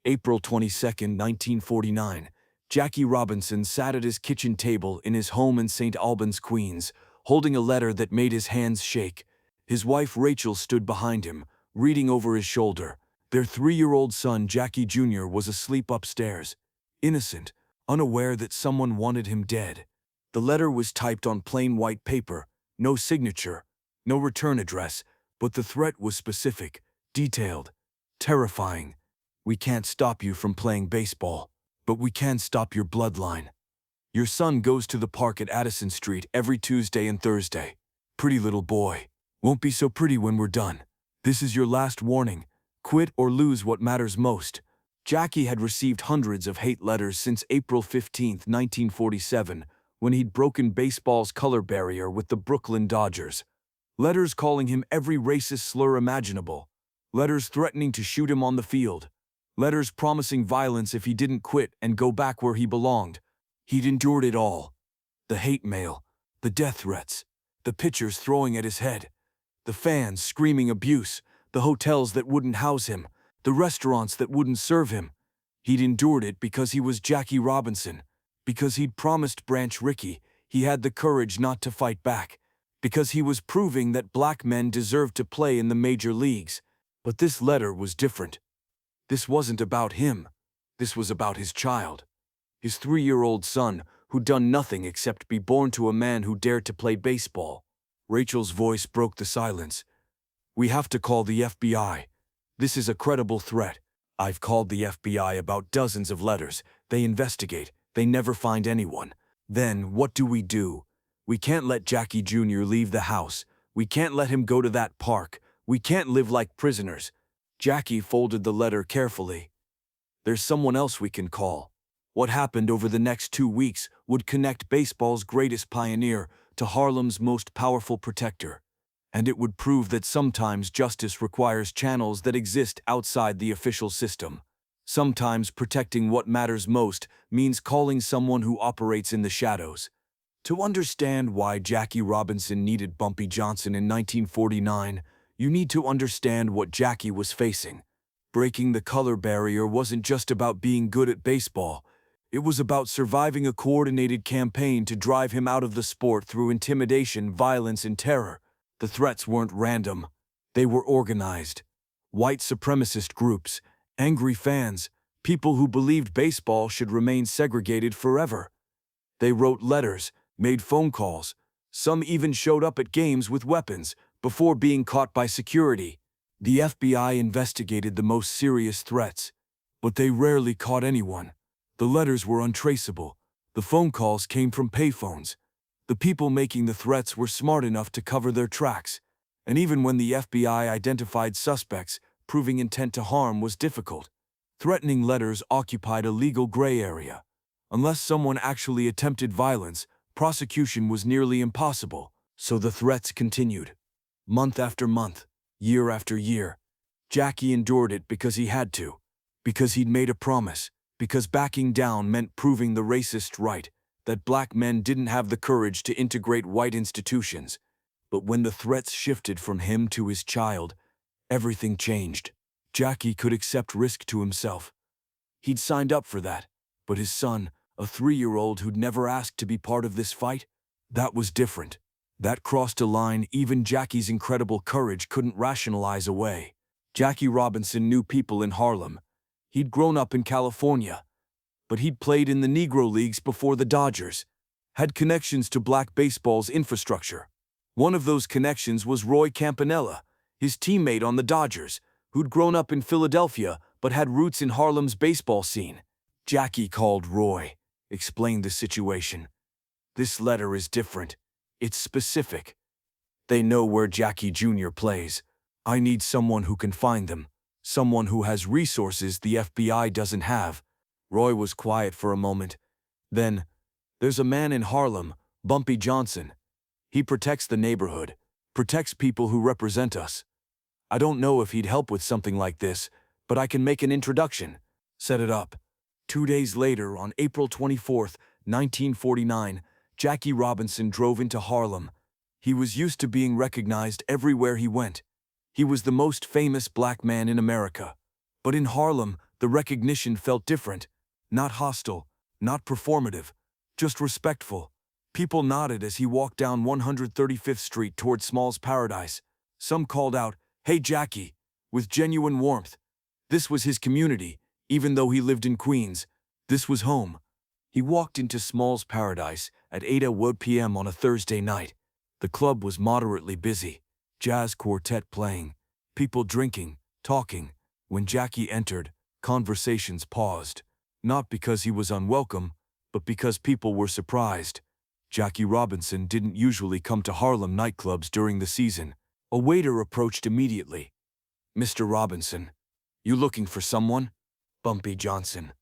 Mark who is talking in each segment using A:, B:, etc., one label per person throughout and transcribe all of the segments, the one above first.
A: April 22, 1949, Jackie Robinson sat at his kitchen table in his home in St Albans, Queens, holding a letter that made his hands shake. His wife Rachel stood behind him, reading over his shoulder. Their 3-year-old son, Jackie Jr., was asleep upstairs, innocent, unaware that someone wanted him dead. The letter was typed on plain white paper, no signature, no return address, but the threat was specific, detailed, terrifying. "We can't stop you from playing baseball, but we can stop your bloodline. Your son goes to the park at Addison Street every Tuesday and Thursday. Pretty little boy. Won't be so pretty when we're done. This is your last warning. Quit or lose what matters most." Jackie had received hundreds of hate letters since April 15, 1947, when he'd broken baseball's color barrier with the Brooklyn Dodgers. Letters calling him every racist slur imaginable. Letters threatening to shoot him on the field. Letters promising violence if he didn't quit and go back where he belonged. He'd endured it all. The hate mail, the death threats, the pitchers throwing at his head, the fans screaming abuse, the hotels that wouldn't house him, the restaurants that wouldn't serve him. He'd endured it because he was Jackie Robinson, because he'd promised Branch Rickey he had the courage not to fight back, because he was proving that black men deserved to play in the major leagues. But this letter was different. This wasn't about him. This was about his child. His 3-year-old son, who'd done nothing except be born to a man who dared to play baseball. Rachel's voice broke the silence. "We have to call the FBI. This is a credible threat. I've called the FBI about dozens of letters. They investigate. They never find anyone. Then, what do? We can't let Jackie Jr. leave the house. We can't let him go to that park. We can't live like prisoners." Jackie folded the letter carefully. "There's someone else we can call." What happened over the next 2 weeks would connect baseball's greatest pioneer to Harlem's most powerful protector. And it would prove that sometimes justice requires channels that exist outside the official system. Sometimes protecting what matters most means calling someone who operates in the shadows. To understand why Jackie Robinson needed Bumpy Johnson in 1949, you need to understand what Jackie was facing. Breaking the color barrier wasn't just about being good at baseball. It was about surviving a coordinated campaign to drive him out of the sport through intimidation, violence, and terror. The threats weren't random. They were organized. White supremacist groups, angry fans, people who believed baseball should remain segregated forever. They wrote letters, made phone calls. Some even showed up at games with weapons before being caught by security. The FBI investigated the most serious threats, but they rarely caught anyone. The letters were untraceable. The phone calls came from payphones. The people making the threats were smart enough to cover their tracks. And even when the FBI identified suspects, proving intent to harm was difficult. Threatening letters occupied a legal gray area. Unless someone actually attempted violence, prosecution was nearly impossible. So the threats continued. Month after month, year after year. Jackie endured it because he had to. Because he'd made a promise. Because backing down meant proving the racist right, that black men didn't have the courage to integrate white institutions. But when the threats shifted from him to his child, everything changed. Jackie could accept risk to himself. He'd signed up for that. But his son, a 3-year-old who'd never asked to be part of this fight, that was different. That crossed a line even Jackie's incredible courage couldn't rationalize away. Jackie Robinson knew people in Harlem. He'd grown up in California. But he'd played in the Negro Leagues before the Dodgers. Had connections to black baseball's infrastructure. One of those connections was Roy Campanella, his teammate on the Dodgers, who'd grown up in Philadelphia but had roots in Harlem's baseball scene. Jackie called Roy, explained the situation. "This letter is different. It's specific. They know where Jackie Jr. plays. I need someone who can find them. Someone who has resources the FBI doesn't have." Roy was quiet for a moment. Then, "There's a man in Harlem, Bumpy Johnson. He protects the neighborhood, protects people who represent us. I don't know if he'd help with something like this, but I can make an introduction. Set it up." 2 days later, on April 24, 1949, Jackie Robinson drove into Harlem. He was used to being recognized everywhere he went. He was the most famous black man in America. But in Harlem, The recognition felt different, not hostile, not performative, just respectful. People nodded as he walked down 135th Street toward Small's Paradise. Some called out, "Hey Jackie," with genuine warmth. This was his community, even though he lived in Queens. This was home. He walked into Small's Paradise at 8 p.m. on a Thursday night. The club was moderately busy. Jazz quartet playing. People drinking, talking. When Jackie entered, conversations paused. Not because he was unwelcome, but because people were surprised. Jackie Robinson didn't usually come to Harlem nightclubs during the season. A waiter approached immediately. "Mr. Robinson, you looking for someone?" "Bumpy Johnson.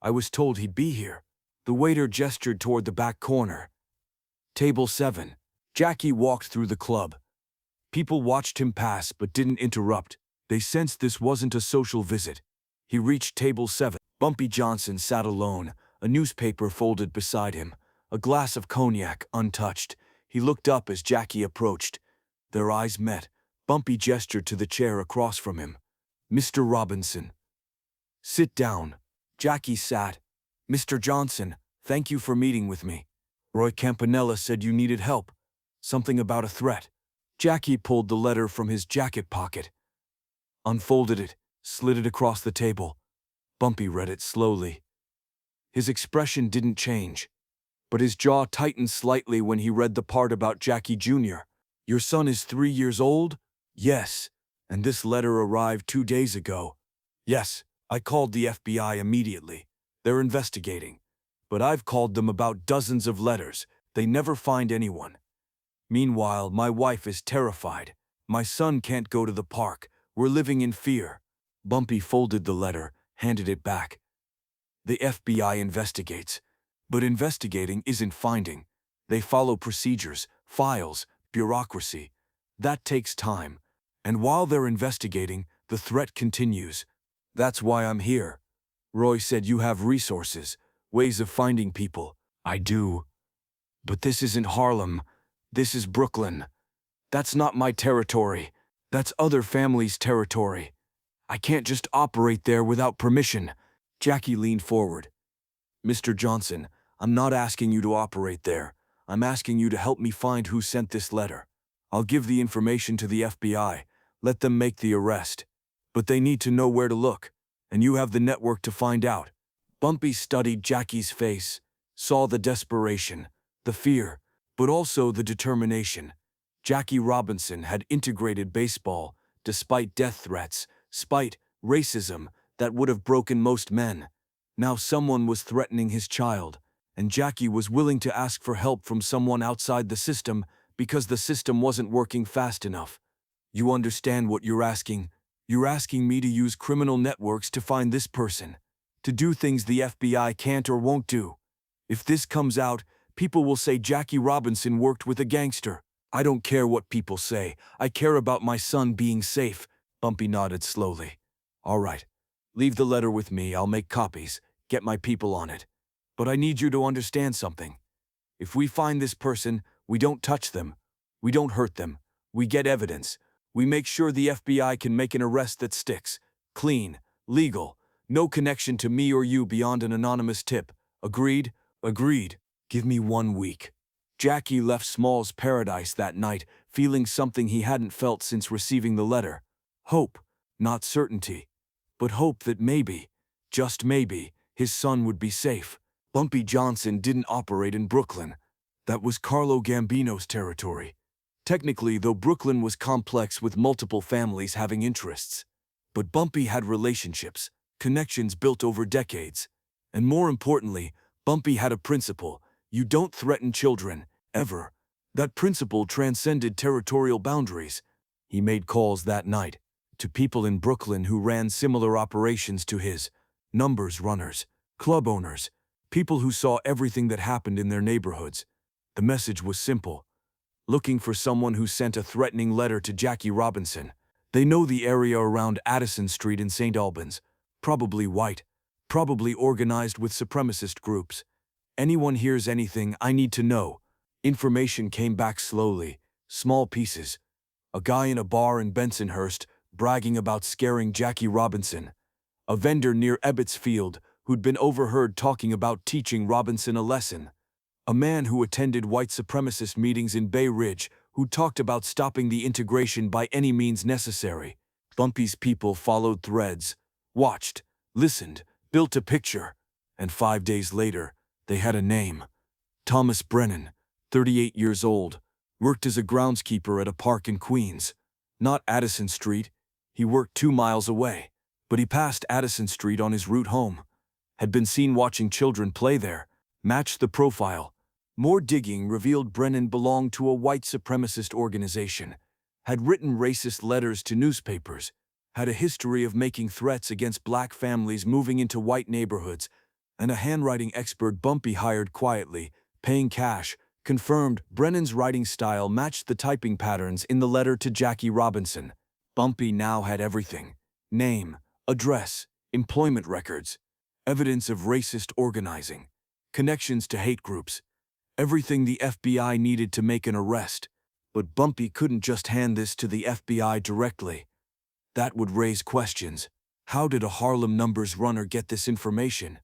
A: I was told he'd be here." The waiter gestured toward the back corner. "Table 7. Jackie walked through the club. People watched him pass but didn't interrupt. They sensed this wasn't a social visit. He reached table 7. Bumpy Johnson sat alone, a newspaper folded beside him, a glass of cognac untouched. He looked up as Jackie approached. Their eyes met. Bumpy gestured to the chair across from him. "Mr. Robinson." "Sit down." Jackie sat. "Mr. Johnson, thank you for meeting with me. Roy Campanella said you needed help. Something about a threat." Jackie pulled the letter from his jacket pocket, unfolded it, slid it across the table. Bumpy read it slowly. His expression didn't change, but his jaw tightened slightly when he read the part about Jackie Jr. "Your son is 3 years old?" "Yes. And this letter arrived 2 days ago." "Yes. I called the FBI immediately. They're investigating. But I've called them about dozens of letters. They never find anyone. Meanwhile, my wife is terrified. My son can't go to the park. We're living in fear." Bumpy folded the letter, handed it back. "The FBI investigates. But investigating isn't finding. They follow procedures, files, bureaucracy. That takes time. And while they're investigating, the threat continues. That's why I'm here. Roy said you have resources, ways of finding people." "I do. But this isn't Harlem. This is Brooklyn. That's not my territory. That's other families' territory. I can't just operate there without permission." Jackie leaned forward. "Mr. Johnson, I'm not asking you to operate there. I'm asking you to help me find who sent this letter. I'll give the information to the FBI. Let them make the arrest. But they need to know where to look, and you have the network to find out." Bumpy studied Jackie's face, saw the desperation, the fear, but also the determination. Jackie Robinson had integrated baseball, despite death threats, spite, racism, that would have broken most men. Now someone was threatening his child, and Jackie was willing to ask for help from someone outside the system because the system wasn't working fast enough. "You understand what you're asking? You're asking me to use criminal networks to find this person, to do things the FBI can't or won't do. If this comes out, people will say Jackie Robinson worked with a gangster. I don't care what people say. I care about my son being safe." Bumpy nodded slowly. "All right. Leave the letter with me. I'll make copies, get my people on it. But I need you to understand something. If we find this person, we don't touch them. We don't hurt them. We get evidence. We make sure the FBI can make an arrest that sticks. Clean, legal, no connection to me or you beyond an anonymous tip. Agreed?" "Agreed. Give me 1 week." Jackie left Small's Paradise that night, feeling something he hadn't felt since receiving the letter. Hope, not certainty. But hope that maybe, just maybe, his son would be safe. Bumpy Johnson didn't operate in Brooklyn. That was Carlo Gambino's territory. Technically, though, Brooklyn was complex with multiple families having interests. But Bumpy had relationships, connections built over decades. And more importantly, Bumpy had a principle: you don't threaten children, ever. That principle transcended territorial boundaries. He made calls that night to people in Brooklyn who ran similar operations to his: numbers runners, club owners, people who saw everything that happened in their neighborhoods. The message was simple: looking for someone who sent a threatening letter to Jackie Robinson. They know the area around Addison Street in St Albans. Probably white, probably organized with supremacist groups. Anyone hears anything, I need to know. Information came back slowly, small pieces. A guy in a bar in Bensonhurst bragging about scaring Jackie Robinson. a vendor near Ebbets Field who'd been overheard talking about teaching Robinson a lesson, a man who attended white supremacist meetings in Bay Ridge who talked about stopping the integration by any means necessary. Bumpy's people followed threads, watched, listened, built a picture, and 5 days later, they had a name. Thomas Brennan, 38 years old, worked as a groundskeeper at a park in Queens. Not Addison Street. He worked 2 miles away, but he passed Addison Street on his route home. Had been seen watching children play there, matched the profile. More digging revealed Brennan belonged to a white supremacist organization, had written racist letters to newspapers, had a history of making threats against black families moving into white neighborhoods, and a handwriting expert Bumpy hired quietly, paying cash, confirmed Brennan's writing style matched the typing patterns in the letter to Jackie Robinson. Bumpy now had everything: name, address, employment records, evidence of racist organizing, connections to hate groups, everything the FBI needed to make an arrest. But Bumpy couldn't just hand this to the FBI directly. That would raise questions. How did a Harlem numbers runner get this information?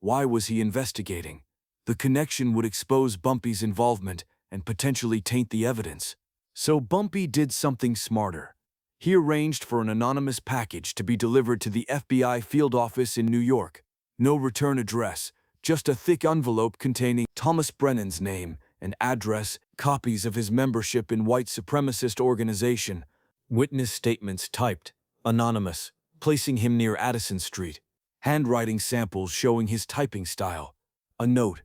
A: Why was he investigating? The connection would expose Bumpy's involvement and potentially taint the evidence. So Bumpy did something smarter. He arranged for an anonymous package to be delivered to the FBI field office in New York. No return address, just a thick envelope containing Thomas Brennan's name and address, copies of his membership in white supremacist organization, witness statements typed, anonymous, placing him near Addison Street, handwriting samples showing his typing style. A note: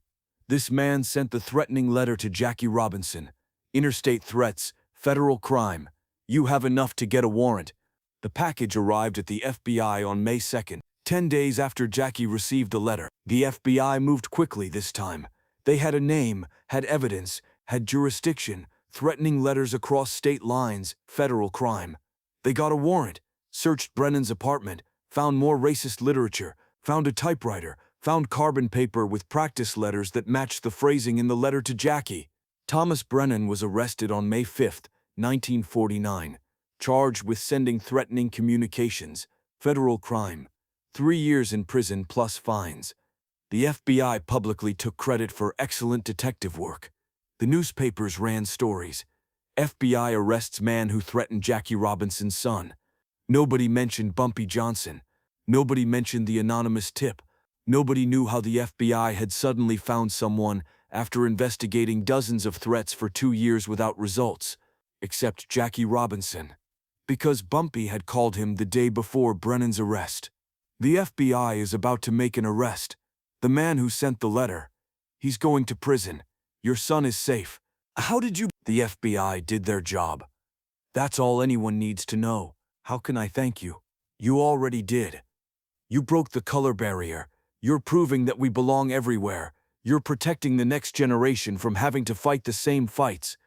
A: this man sent the threatening letter to Jackie Robinson. Interstate threats, federal crime. You have enough to get a warrant. The package arrived at the FBI on May 2nd, 10 days after Jackie received the letter. The FBI moved quickly this time. They had a name, had evidence, had jurisdiction, threatening letters across state lines, federal crime. They got a warrant, searched Brennan's apartment, found more racist literature, found a typewriter, found carbon paper with practice letters that matched the phrasing in the letter to Jackie. Thomas Brennan was arrested on May 5, 1949, charged with sending threatening communications, federal crime, 3 years in prison plus fines. The FBI publicly took credit for excellent detective work. The newspapers ran stories. FBI arrests man who threatened Jackie Robinson's son. Nobody mentioned Bumpy Johnson. Nobody mentioned the anonymous tip. Nobody knew how the FBI had suddenly found someone after investigating dozens of threats for 2 years without results, except Jackie Robinson. Because Bumpy had called him the day before Brennan's arrest. The FBI is about to make an arrest. The man who sent the letter. He's going to prison. Your son is safe. How did you? The FBI did their job. That's all anyone needs to know. How can I thank you? You already did. You broke the color barrier. You're proving that we belong everywhere. You're protecting the next generation from having to fight the same fights.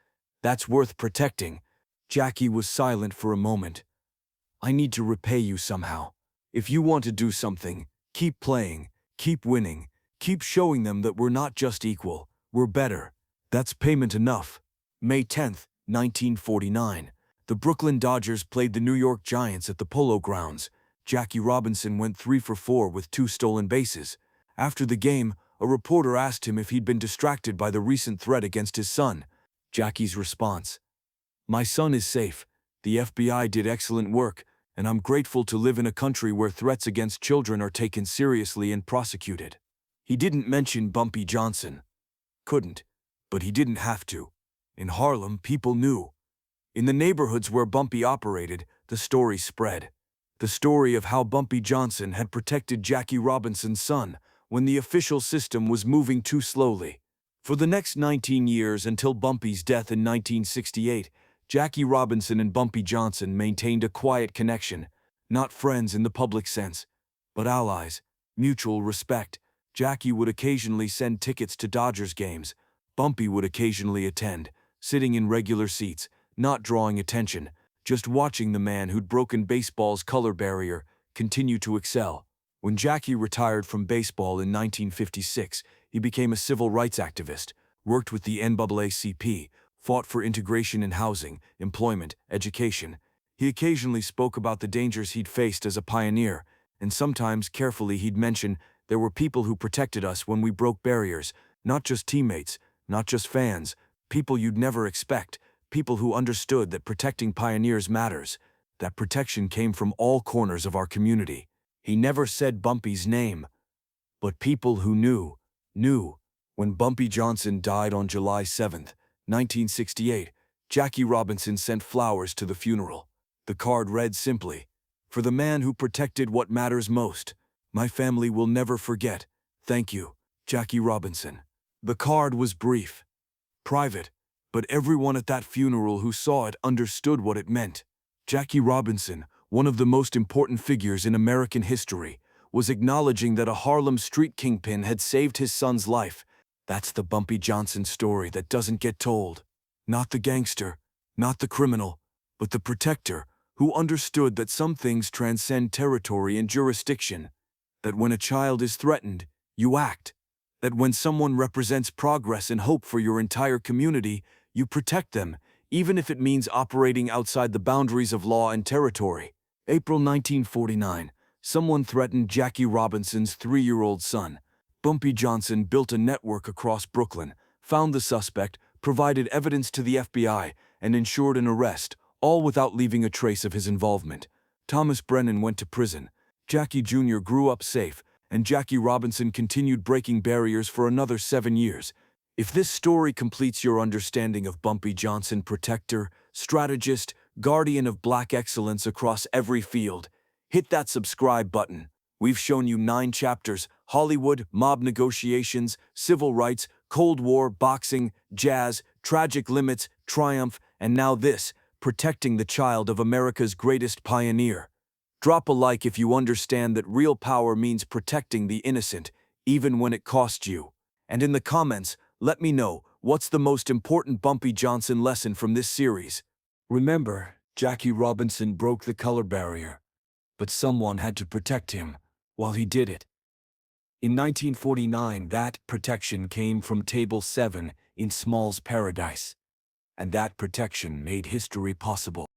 A: That's worth protecting. Jackie was silent for a moment. I need to repay you somehow. If you want to do something, keep playing. Keep winning. Keep showing them that we're not just equal, we're better. That's payment enough. May 10, 1949. The Brooklyn Dodgers played the New York Giants at the Polo Grounds. Jackie Robinson went 3 for 4 with 2 stolen bases. After the game, a reporter asked him if he'd been distracted by the recent threat against his son. Jackie's response: my son is safe. The FBI did excellent work, and I'm grateful to live in a country where threats against children are taken seriously and prosecuted. He didn't mention Bumpy Johnson. Couldn't, but he didn't have to. In Harlem, people knew. In the neighborhoods where Bumpy operated, the story spread. The story of how Bumpy Johnson had protected Jackie Robinson's son when the official system was moving too slowly. For the next 19 years until Bumpy's death in 1968, Jackie Robinson and Bumpy Johnson maintained a quiet connection, not friends in the public sense, but allies, mutual respect. Jackie would occasionally send tickets to Dodgers games. Bumpy would occasionally attend, sitting in regular seats, not drawing attention, just watching the man who'd broken baseball's color barrier continue to excel. When Jackie retired from baseball in 1956, he became a civil rights activist, worked with the NAACP, fought for integration in housing, employment, education. He occasionally spoke about the dangers he'd faced as a pioneer, And sometimes, carefully, he'd mention there were people who protected us when we broke barriers, not just teammates, not just fans, people you'd never expect, people who understood that protecting pioneers matters. That protection came from all corners of our community. He never said Bumpy's name, but people who knew. When Bumpy Johnson died on July 7, 1968, Jackie Robinson sent flowers to the funeral. The card read simply, "For the man who protected what matters most. My family will never forget. Thank you, Jackie Robinson." The card was brief, private, but everyone at that funeral who saw it understood what it meant. Jackie Robinson, one of the most important figures in American history, was acknowledging that a Harlem street kingpin had saved his son's life. That's the Bumpy Johnson story that doesn't get told. Not the gangster, not the criminal, but the protector who understood that some things transcend territory and jurisdiction. That when a child is threatened, you act. That when someone represents progress and hope for your entire community, you protect them, even if it means operating outside the boundaries of law and territory. April 1949, someone threatened Jackie Robinson's 3-year-old son. Bumpy Johnson built a network across Brooklyn, found the suspect, provided evidence to the FBI, and ensured an arrest, all without leaving a trace of his involvement. Thomas Brennan went to prison. Jackie Jr. grew up safe, and Jackie Robinson continued breaking barriers for another 7 years. If this story completes your understanding of Bumpy Johnson, protector, strategist, guardian of black excellence across every field, hit that subscribe button. We've shown you 9 chapters: Hollywood, mob negotiations, civil rights, Cold War, boxing, jazz, tragic limits, triumph, and now this, protecting the child of America's greatest pioneer. Drop a like if you understand that real power means protecting the innocent, even when it costs you. And in the comments, let me know, what's the most important Bumpy Johnson lesson from this series? Remember, Jackie Robinson broke the color barrier, but someone had to protect him while he did it. In 1949, that protection came from Table 7 in Small's Paradise, and that protection made history possible.